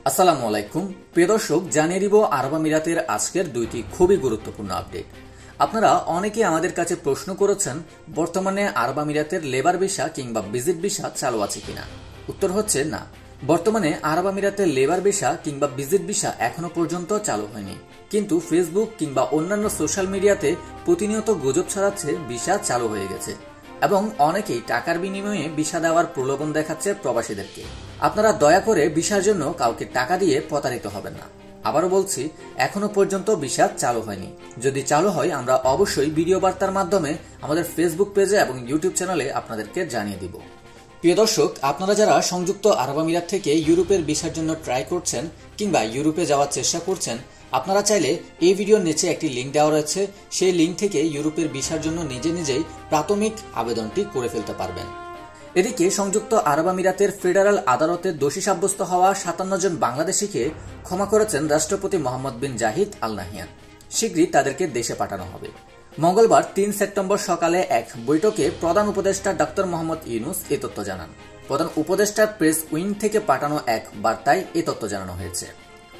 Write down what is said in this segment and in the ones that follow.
আসসালামু আলাইকুম প্রিয় দর্শক, জানিয়ে দিব আরব আমিরাতের আজকের দুইটি খুবই গুরুত্বপূর্ণ আপডেট। আপনারা অনেকেই আমাদের কাছে প্রশ্ন করেছেন বর্তমানে আরব আমিরাতের লেবার ভিসা কিংবা ভিজিট ভিসা চালু আছে কিনা। উত্তর হচ্ছে না। বর্তমানে আরব আমিরাতের লেবার ভিসা কিংবা ভিজিট ভিসা এখনো পর্যন্ত চালু হয়নি, কিন্তু ফেসবুক কিংবা অন্যান্য সোশ্যাল মিডিয়াতে প্রতিনিয়ত গুজব ছড়াচ্ছে ভিসা চালু হয়ে গেছে এবং অনেকেই টাকার বিনিময়ে ভিসা দেওয়ার প্রলোভন দেখাচ্ছে প্রবাসীদেরকে। আপনারা দয়া করে ভিসার জন্য কাউকে টাকা দিয়ে প্রতারিত হবেন না। আবারও বলছি, এখনো পর্যন্ত ভিসা চালু হয়নি। যদি চালু হয় আমরা অবশ্যই ভিডিও বার্তার মাধ্যমে আমাদের ফেসবুক পেজে এবং ইউটিউব চ্যানেলে আপনাদেরকে জানিয়ে দিব। প্রিয় দর্শক, আপনারা যারা সংযুক্ত আরব আমিরাত থেকে ইউরোপের ভিসার জন্য ট্রাই করছেন কিংবা ইউরোপে যাওয়ার চেষ্টা করছেন, আপনারা চাইলে এই ভিডিওর নিচে একটি লিঙ্ক দেওয়া রয়েছে। সেই লিঙ্ক থেকে ইউরোপের ভিসার জন্য নিজেই প্রাথমিক আবেদনটি করে ফেলতে পারবেন। এদিকে সংযুক্ত আরব আমিরাতের ফেডারেল আদালতে দোষী সাব্যস্ত হওয়া ৫৭ জন বাংলাদেশিকে ক্ষমা করেছেন রাষ্ট্রপতি মোহাম্মদ বিন জাহিদ আল নাহিয়ান। শীঘ্রই তাদেরকে দেশে পাঠানো হবে। মঙ্গলবার ৩ সেপ্টেম্বর সকালে এক বৈঠকে প্রধান উপদেষ্টা ডক্টর মোহাম্মদ ইউনূস এ তথ্য জানান। প্রধান উপদেষ্টার প্রেস উইং থেকে পাঠানো এক বার্তায় এ তথ্য জানানো হয়েছে।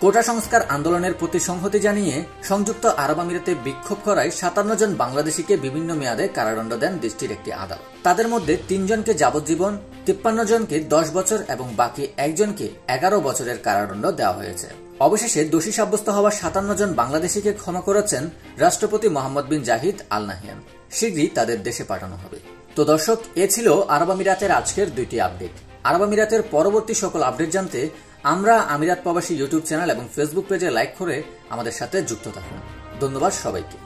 কোটা সংস্কার আন্দোলনের প্রতি সংহতি জানিয়ে সংযুক্ত আরব আমিরাতে বিক্ষোভ করায় ৫৭ জন বাংলাদেশিকে বিভিন্ন মেয়াদে কারাদণ্ড দেন দেশটির একটি আদালত। তাদের মধ্যে ৩ জনকে যাবজ্জীবন, ৫৩ জনকে ১০ বছর এবং বাকি একজনকে ১১ বছরের কারাদণ্ড দেওয়া হয়েছে। অবশেষে দোষী সাব্যস্ত হওয়া ৫৭ জন বাংলাদেশিকে ক্ষমা করেছেন রাষ্ট্রপতি মোহাম্মদ বিন জাহিদ আল নাহিয়ান। শীঘ্রই তাদের দেশে পাঠানো হবে। তো দর্শক, এ ছিল আরব আমিরাতের আজকের দুইটি আপডেট। আরব আমিরাতের পরবর্তী সকল আপডেট জানতে আমরা আমিরাত প্রবাসী ইউটিউব চ্যানেল এবং ফেসবুক পেজে লাইক করে আমাদের সাথে যুক্ত থাকুন। ধন্যবাদ সবাইকে।